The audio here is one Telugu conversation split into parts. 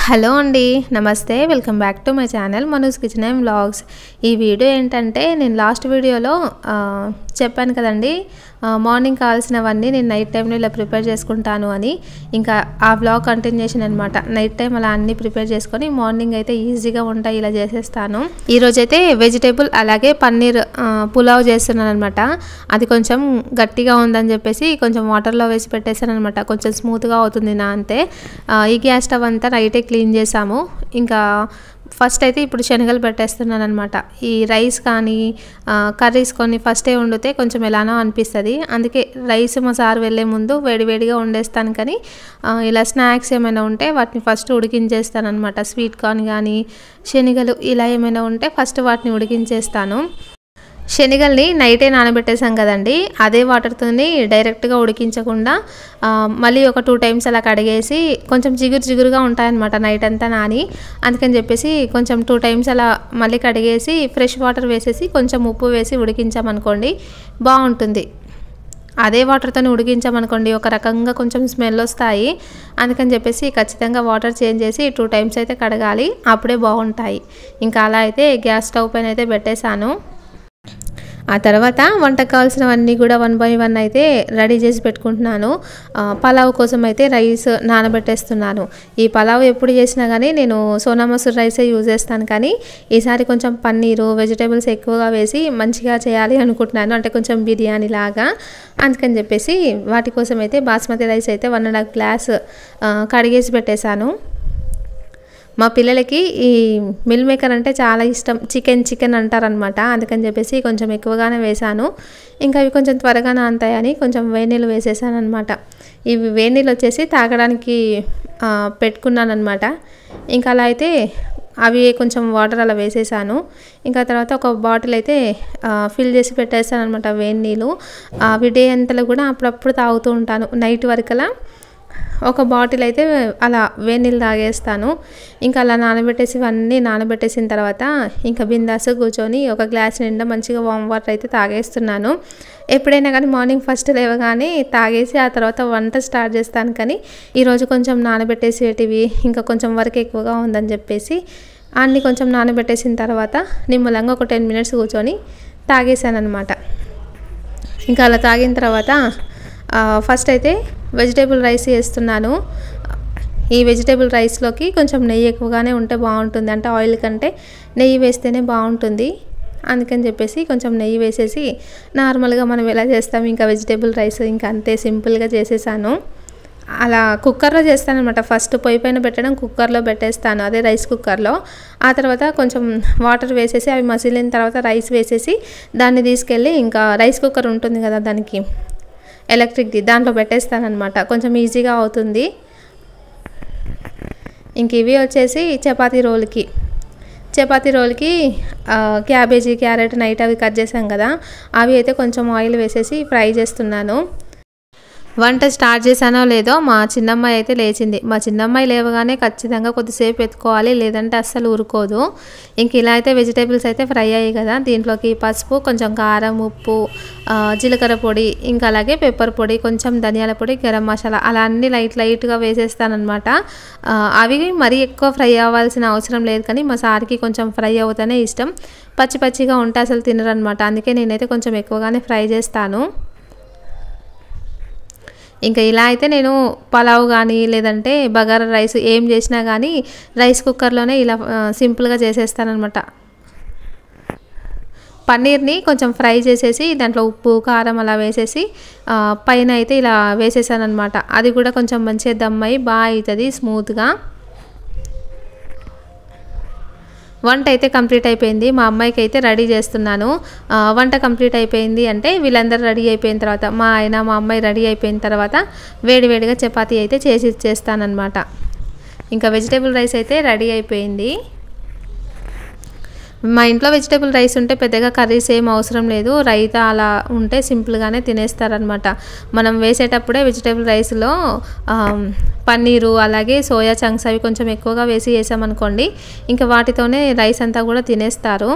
హలో అండి, నమస్తే. Welcome back to my channel మనూస్ kitchen and vlogs. ఈ వీడియో ఏంటంటే నేను లాస్ట్ వీడియోలో చెప్పాను కదండి, మార్నింగ్ కావాల్సినవన్నీ నేను నైట్ టైంలో ఇలా ప్రిపేర్ చేసుకుంటాను అని. ఇంకా ఆ వ్లాగ్ కంటిన్యూషన్ అనమాట. నైట్ టైం అలా అన్నీ ప్రిపేర్ చేసుకొని మార్నింగ్ అయితే ఈజీగా ఉంటాయి, ఇలా చేసేస్తాను. ఈరోజైతే వెజిటేబుల్ అలాగే పన్నీర్ పులావ్ చేస్తున్నాను అనమాట. అది కొంచెం గట్టిగా ఉందని చెప్పేసి కొంచెం వాటర్లో వేసి పెట్టేశాను అనమాట. కొంచెం స్మూత్గా అవుతుంది నా అంతే. ఈ గ్యాస్ స్టవ్ అంతా నైటే క్లీన్ చేసాము. ఇంకా ఫస్ట్ అయితే ఇప్పుడు శనగలు పెట్టేస్తున్నాను అనమాట. ఈ రైస్ కానీ కర్రీస్ కొన్ని ఫస్టే వండితే కొంచెం ఎలానో అనిపిస్తుంది. అందుకే రైస్ మా సార్ వెళ్ళే ముందు వేడివేడిగా వండేస్తాను. కానీ ఇలా స్నాక్స్ ఏమైనా ఉంటే వాటిని ఫస్ట్ ఉడికించేస్తాను అనమాట. స్వీట్ కార్న్ కానీ శనగలు ఇలా ఏమైనా ఉంటే ఫస్ట్ వాటిని ఉడికించేస్తాను. శనగల్ని నైటే నానబెట్టేసాం కదండి, అదే వాటర్తోని డైరెక్ట్గా ఉడికించకుండా మళ్ళీ ఒక 2 టైమ్స్ అలా కడిగేసి కొంచెం జిగురుగా ఉంటాయన్నమాట నైట్ అంతా నాని. అందుకని చెప్పేసి కొంచెం 2 టైమ్స్ అలా మళ్ళీ కడిగేసి ఫ్రెష్ వాటర్ వేసేసి కొంచెం ఉప్పు వేసి ఉడికించామనుకోండి బాగుంటుంది. అదే వాటర్తో ఉడికించామనుకోండి ఒక రకంగా కొంచెం స్మెల్ వస్తాయి. అందుకని చెప్పేసి ఖచ్చితంగా వాటర్ చేంజ్ చేసి 2 టైమ్స్ అయితే కడగాలి, అప్పుడే బాగుంటాయి. ఇంకా అలా అయితే గ్యాస్ స్టవ్ పైన అయితే పెట్టేశాను. ఆ తర్వాత వంటకు కావాల్సినవన్నీ కూడా 1 by 1 అయితే రెడీ చేసి పెట్టుకుంటున్నాను. పలావ్ కోసం అయితే రైస్ నానబెట్టేస్తున్నాను. ఈ పలావ్ ఎప్పుడు చేసినా కానీ నేను సోనా మసూర్ రైసే యూజ్ చేస్తాను. కానీ ఈసారి కొంచెం పన్నీరు వెజిటేబుల్స్ ఎక్కువగా వేసి మంచిగా చేయాలి అనుకుంటున్నాను, అంటే కొంచెం బిర్యానీ లాగా. అందుకని చెప్పేసి వాటి కోసం అయితే బాస్మతి రైస్ అయితే 1.5 గ్లాస్ కడిగేసి పెట్టేశాను. మా పిల్లలకి ఈ మిల్ మేకర్ అంటే చాలా ఇష్టం, చికెన్ అంటారనమాట. అందుకని చెప్పేసి కొంచెం ఎక్కువగానే వేశాను. ఇంకా అవి కొంచెం త్వరగా నానతాయని కొంచెం వేడినీళ్ళు వేసేసాను అనమాట. ఇవి వేడినీళ్ళు వచ్చేసి తాగడానికి పెట్టుకున్నాను అనమాట. ఇంకా అలా అయితే అవి కొంచెం వాటర్ అలా వేసేసాను. ఇంకా తర్వాత ఒక బాటిల్ అయితే ఫిల్ చేసి పెట్టేసాను అనమాట వేడి నీళ్ళు. అవి డే అంతలో కూడా అప్పుడప్పుడు తాగుతూ ఉంటాను. నైట్ వరకలా ఒక బాటిల్ అయితే అలా వేడి నీళ్ళు తాగేస్తాను. ఇంకా అలా నానబెట్టేసి ఇవన్నీ నానబెట్టేసిన తర్వాత ఇంకా బిందాసు కూర్చొని ఒక గ్లాస్ నిండా మంచిగా వామ్ వాటర్ అయితే తాగేస్తున్నాను. ఎప్పుడైనా కానీ మార్నింగ్ ఫస్ట్ లేవగానే తాగేసి ఆ తర్వాత వంట స్టార్ట్ చేస్తాను. కానీ ఈరోజు కొంచెం నానబెట్టేసేటివి ఇంకా కొంచెం వరకు ఎక్కువగా ఉందని చెప్పేసి అన్నీ కొంచెం నానబెట్టేసిన తర్వాత నిమ్మలంగా ఒక 10 minutes కూర్చొని తాగేసాను అనమాట. ఇంకా అలా తాగిన తర్వాత ఫస్ట్ అయితే వెజిటేబుల్ రైస్ చేస్తున్నాను. ఈ వెజిటేబుల్ రైస్లోకి కొంచెం నెయ్యి ఎక్కువగానే ఉంటే బాగుంటుంది, అంటే ఆయిల్ కంటే నెయ్యి వేస్తేనే బాగుంటుంది. అందుకని చెప్పేసి కొంచెం నెయ్యి వేసేసి నార్మల్గా మనం ఎలా చేస్తాం ఇంకా వెజిటేబుల్ రైస్ ఇంకా అంతే సింపుల్గా చేసేసాను. అలా కుక్కర్లో చేస్తానమాట. ఫస్ట్ పొయ్యి పైన పెట్టడం కుక్కర్లో పెట్టేస్తాను, అదే రైస్ కుక్కర్లో. ఆ తర్వాత కొంచెం వాటర్ వేసేసి అవి మసిలిన తర్వాత రైస్ వేసేసి దాన్ని తీసుకెళ్ళి ఇంకా రైస్ కుక్కర్ ఉంటుంది కదా దానికి ఎలక్ట్రిక్ది, దాంట్లో పెట్టేస్తానమాట. కొంచెం ఈజీగా అవుతుంది. ఇంక ఇవి వచ్చేసి చపాతీ రోల్కి క్యాబేజీ క్యారెట్ నైట్ అవి కట్ చేసాం కదా, అవి అయితే కొంచెం ఆయిల్ వేసేసి ఫ్రై చేస్తున్నాను. వంట స్టార్ట్ చేశానో లేదో మా చిన్నమ్మాయి అయితే లేచింది. మా చిన్నమ్మాయి లేవగానే ఖచ్చితంగా కొద్దిసేపు ఎత్తుకోవాలి, లేదంటే అస్సలు ఊరుకోదు. ఇంక ఇలా అయితే వెజిటేబుల్స్ అయితే ఫ్రై అయ్యాయి కదా, దీంట్లోకి పసుపు, కొంచెం కారం, ఉప్పు, జీలకర్ర పొడి, ఇంకా అలాగే పెప్పర్ పొడి, కొంచెం ధనియాల పొడి, గరం మసాలా అలా అన్నీ లైట్గా వేసేస్తానమాట. అవి మరీ ఎక్కువ ఫ్రై అవ్వాల్సిన అవసరం లేదు, కానీ మా సార్కి కొంచెం ఫ్రై అవుతానే ఇష్టం. పచ్చిగా ఉంటే అసలు తినరనమాట. అందుకే నేనైతే కొంచెం ఎక్కువగానే ఫ్రై చేస్తాను. ఇంకా ఇలా అయితే నేను పలావ్ కానీ లేదంటే బగారా రైస్ ఏం చేసినా కానీ రైస్ కుక్కర్లోనే ఇలా సింపుల్గా చేసేస్తానమాట. పన్నీర్ని కొంచెం ఫ్రై చేసేసి దాంట్లో ఉప్పు కారం అలా వేసేసి పైన అయితే ఇలా వేసేసానమాట. అది కూడా కొంచెం మంచిగా దమ్ అయ్యి బాగా అవుతుంది స్మూత్గా. వంట అయితే కంప్లీట్ అయిపోయింది. మా అమ్మాయికి అయితే రెడీ చేస్తున్నాను. వంట కంప్లీట్ అయిపోయింది అంటే వీళ్ళందరూ రెడీ అయిపోయిన తర్వాత మా ఆయన మా అమ్మాయి రెడీ అయిపోయిన తర్వాత వేడివేడిగా చపాతీ అయితే చేసి ఇచ్చేస్తానమాట. ఇంకా వెజిటేబుల్ రైస్ అయితే రెడీ అయిపోయింది. మా ఇంట్లో వెజిటేబుల్ రైస్ ఉంటే పెద్దగా కర్రీస్ ఏం అవసరం లేదు, రైతా అలా ఉంటే సింపుల్గానే తినేస్తారనమాట. మనం వేసేటప్పుడే వెజిటేబుల్ రైస్లో పన్నీరు అలాగే సోయా చంక్స్ అవి కొంచెం ఎక్కువగా వేసామనుకోండి ఇంకా వాటితోనే రైస్ అంతా కూడా తినేస్తారు.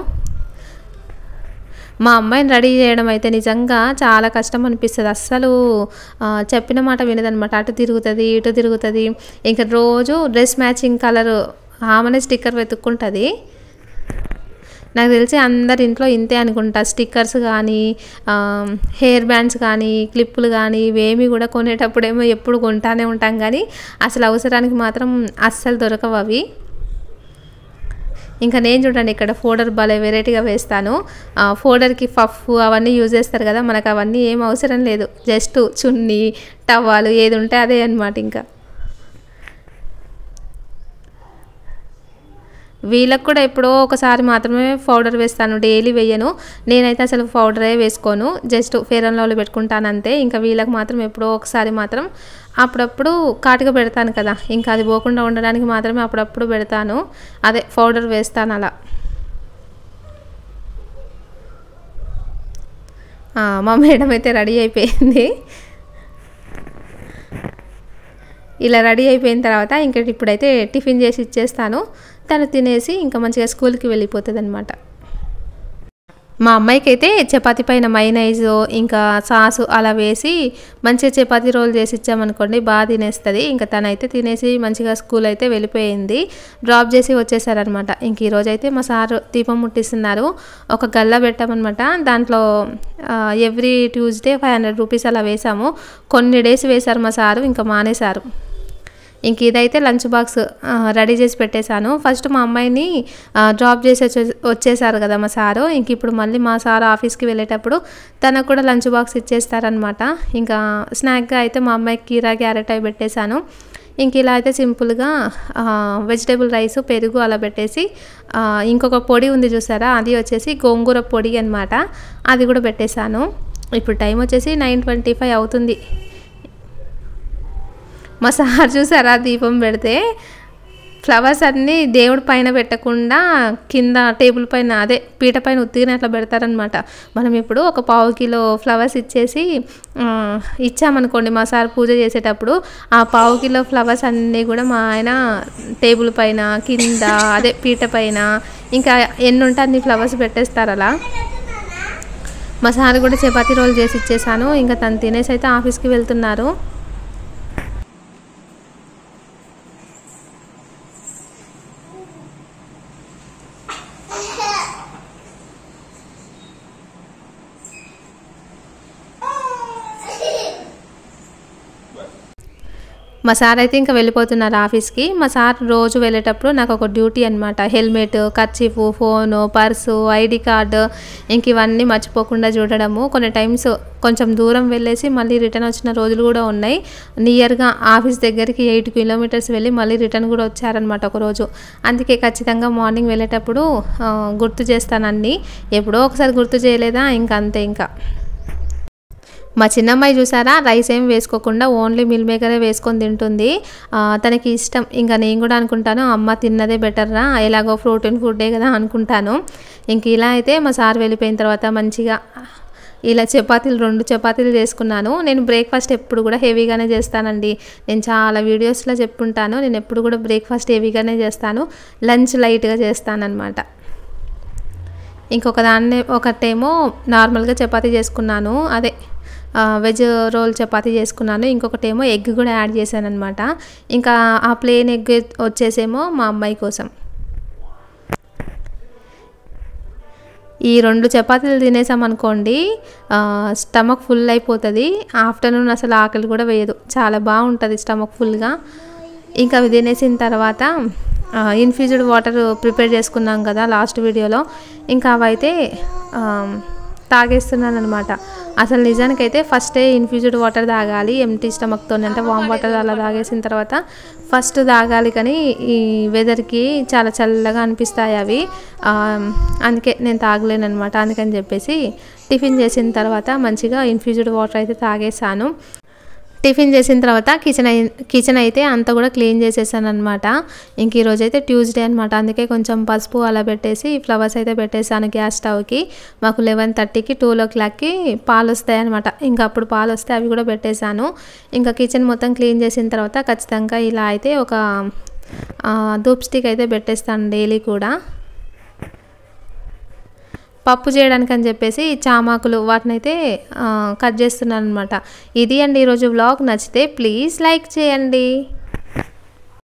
మా అమ్మాయిని రెడీ చేయడం అయితే నిజంగా చాలా కష్టం అనిపిస్తుంది. అస్సలు చెప్పిన మాట వినదనమాట. అటు తిరుగుతుంది, ఇటు తిరుగుతుంది. ఇంకా రోజు డ్రెస్ మ్యాచింగ్ కలర్ ఆమెనే స్టిక్కర్ వెతుక్కుంటుంది. నాకు తెలిసి అందరి ఇంట్లో ఇంతే అనుకుంటా. స్టిక్కర్స్ కానీ, హెయిర్ బ్యాండ్స్ కానీ, క్లిప్పులు కానీ ఇవేమి కూడా కొనేటప్పుడేమో ఎప్పుడు కొంటానే ఉంటాం, కానీ అసలు అవసరానికి మాత్రం అస్సలు దొరకవు అవి. ఇంకా నేను చూడండి ఇక్కడ ఫోల్డర్ భలే వెరైటీగా వేస్తాను. ఫోల్డర్కి పఫ్ అవన్నీ యూజ్ చేస్తారు కదా, మనకు అవన్నీ ఏం అవసరం లేదు. జస్ట్ చున్నీ, టవాలు ఏది ఉంటే అదే అనమాట. ఇంకా వీళ్ళకి కూడా ఎప్పుడో ఒకసారి మాత్రమే పౌడర్ వేస్తాను, డైలీ వేయను. నేనైతే అసలు పౌడరే వేసుకోను, జస్ట్ ఫెయిర్ అండ్ లవ్లీ పెట్టుకుంటాను అంతే. ఇంకా వీళ్ళకి మాత్రం ఎప్పుడో ఒకసారి మాత్రం అప్పుడప్పుడు కాటుగా పెడతాను కదా, ఇంకా అది పోకుండా ఉండడానికి మాత్రమే అప్పుడప్పుడు పెడతాను, అదే పౌడర్ వేస్తాను అలా. మా మేడం అయితే రెడీ అయిపోయింది. ఇలా రెడీ అయిపోయిన తర్వాత ఇంకా ఇప్పుడైతే టిఫిన్ చేసి ఇచ్చేస్తాను. తను తినేసి ఇంకా మంచిగా స్కూల్కి వెళ్ళిపోతుంది అనమాట. మా అమ్మాయికి అయితే చపాతీ పైన మైనైజ్ ఇంకా సాసు అలా వేసి మంచిగా చపాతీ రోల్ చేసి ఇచ్చామనుకోండి, బాగా తినేస్తుంది. ఇంకా తనైతే తినేసి మంచిగా స్కూల్ అయితే వెళ్ళిపోయింది. డ్రాప్ చేసి వచ్చేసారనమాట. ఇంక ఈరోజు అయితే మా సారు దీపం ముట్టిస్తున్నారు. ఒక గల్లా పెట్టామన్నమాట. దాంట్లో ఎవ్రీ ట్యూస్డే 500 రూపీస్ అలా వేసాము. కొన్ని డేస్ వేశారు మా సారు, ఇంకా మానేశారు. ఇంక ఇదైతే లంచ్ బాక్స్ రెడీ చేసి పెట్టేశాను. ఫస్ట్ మా అమ్మాయిని డ్రాప్ చేసి వచ్చేసారు కదా మా సారు. ఇంక ఇప్పుడు మళ్ళీ మా సారు ఆఫీస్కి వెళ్ళేటప్పుడు తనకు కూడా లంచ్ బాక్స్ ఇచ్చేస్తారనమాట. ఇంకా స్నాక్గా అయితే మా అమ్మాయికి కీరా, క్యారెట్ అవి పెట్టేశాను. ఇంక ఇలా అయితే సింపుల్గా వెజిటేబుల్ రైస్, పెరుగు అలా పెట్టేసి ఇంకొక పొడి ఉంది చూసారా, అది వచ్చేసి గోంగూర పొడి అనమాట, అది కూడా పెట్టేశాను. ఇప్పుడు టైం వచ్చేసి 9:25 అవుతుంది. మా సార్ చూసారా దీపం పెడితే ఫ్లవర్స్ అన్నీ దేవుడి పైన పెట్టకుండా కింద టేబుల్ పైన, అదే పీట పైన ఉత్తిగానే అట్లా పెడతారనమాట. మనం ఇప్పుడు ఒక 1/2 కిలో ఫ్లవర్స్ ఇచ్చేసి ఇచ్చామనుకోండి మా సార్ పూజ చేసేటప్పుడు, ఆ 1/2 కిలో ఫ్లవర్స్ అన్నీ కూడా మా ఆయన టేబుల్ పైన, కింద, అదే పీట పైన ఇంకా ఎన్ని ఉంటే అన్ని ఫ్లవర్స్ పెట్టేస్తారు అలా. మా సార్ కూడా చపాతీ రోల్ చేసి ఇచ్చేసాను. ఇంకా తను తినేసి అయితే ఆఫీస్కి వెళ్తున్నారు. మా సార్ అయితే ఇంకా వెళ్ళిపోతున్నారు ఆఫీస్కి. మా సార్ రోజు వెళ్ళేటప్పుడు నాకు ఒక డ్యూటీ అనమాట. Helmet, kerchief, phone, purse, ID card ఇంక ఇవన్నీ మర్చిపోకుండా చూడడము. కొన్ని టైమ్స్ కొంచెం దూరం వెళ్ళేసి మళ్ళీ రిటర్న్ వచ్చిన రోజులు కూడా ఉన్నాయి. నియర్గా ఆఫీస్ దగ్గరికి 8 కిలోమీటర్స్ వెళ్ళి మళ్ళీ రిటర్న్ కూడా వచ్చారనమాట ఒకరోజు. అందుకే ఖచ్చితంగా మార్నింగ్ వెళ్ళేటప్పుడు గుర్తు చేస్తాను అన్నీ. ఎప్పుడో ఒకసారి గుర్తు చేయలేదా ఇంకా అంతే. ఇంకా మా చిన్నమ్మాయి చూసారా, రైస్ ఏం వేసుకోకుండా ఓన్లీ మిల్ మేకరే వేసుకొని తింటుంది. తనకి ఇష్టం. ఇంకా నేను కూడా అనుకుంటాను అమ్మ తిన్నదే బెటర్రా, ఎలాగో ప్రోటీన్ ఫుడ్డే కదా అనుకుంటాను. ఇంక ఇలా అయితే మా సార్ వెళ్ళిపోయిన తర్వాత మంచిగా ఇలా 2 చపాతీలు చేసుకున్నాను. నేను బ్రేక్ఫాస్ట్ ఎప్పుడు కూడా హెవీగానే చేస్తానండి. నేను చాలా వీడియోస్లో చెప్పుంటాను, నేను ఎప్పుడు కూడా బ్రేక్ఫాస్ట్ హెవీగానే చేస్తాను, లంచ్ లైట్గా చేస్తానన్నమాట. ఒకటేమో నార్మల్గా చపాతీ చేసుకున్నాను, అదే వెజ్ రోల్ చపాతీ చేసుకున్నాను. ఇంకొకటేమో ఎగ్ కూడా యాడ్ చేశాను అనమాట. ఇంకా ఆ ప్లెయిన్ ఎగ్ వచ్చేసేమో మా అమ్మాయి కోసం. ఈ 2 చపాతీలు తినేసామనుకోండి స్టమక్ ఫుల్ అయిపోతుంది. ఆఫ్టర్నూన్ అసలు ఆకలి కూడా వేయదు, చాలా బాగుంటుంది స్టమక్ ఫుల్గా. ఇంకా అవి తినేసిన తర్వాత ఇన్ఫ్యూజ్డ్ వాటర్ ప్రిపేర్ చేసుకున్నాం కదా లాస్ట్ వీడియోలో, ఇంకా అవైతే తాగేస్తున్నాను అనమాట. అసలు నిజానికైతే ఫస్టే ఇన్ఫ్యూజ్డ్ వాటర్ తాగాలి ఎంటీ స్టమక్తో, అంటే వామ్ వాటర్ అలా తాగేసిన తర్వాత ఫస్ట్ తాగాలి. కానీ ఈ వెదర్కి చాలా చల్లగా అనిపిస్తాయి అవి, అందుకే నేను తాగలేను అనమాట. అందుకని చెప్పేసి టిఫిన్ చేసిన తర్వాత మంచిగా ఇన్ఫ్యూజ్డ్ వాటర్ అయితే తాగేసాను. టిఫిన్ చేసిన తర్వాత కిచెన్ అయితే అంతా కూడా క్లీన్ చేసేసాను అనమాట. ఇంక ఈరోజు అయితే ట్యూస్డే అనమాట, అందుకే కొంచెం పసుపు అలా పెట్టేసి ఫ్లవర్స్ అయితే పెట్టేసాను గ్యాస్ స్టవ్కి. మాకు 11:30కి 12 o'clockకి పాలు వస్తాయి అనమాట. ఇంకా అప్పుడు పాలు వస్తే అవి కూడా పెట్టేశాను. ఇంకా కిచెన్ మొత్తం క్లీన్ చేసిన తర్వాత ఖచ్చితంగా ఇలా అయితే ఒక ధూప్ స్టిక్ అయితే పెట్టేస్తాను డైలీ కూడా. పప్పు చేయడానికి అని చెప్పేసి చామాకులు వాటినైతే కట్ చేస్తున్నాను అనమాట. ఇది అండి ఈరోజు వ్లాగ్. నచ్చితే ప్లీజ్ లైక్ చేయండి.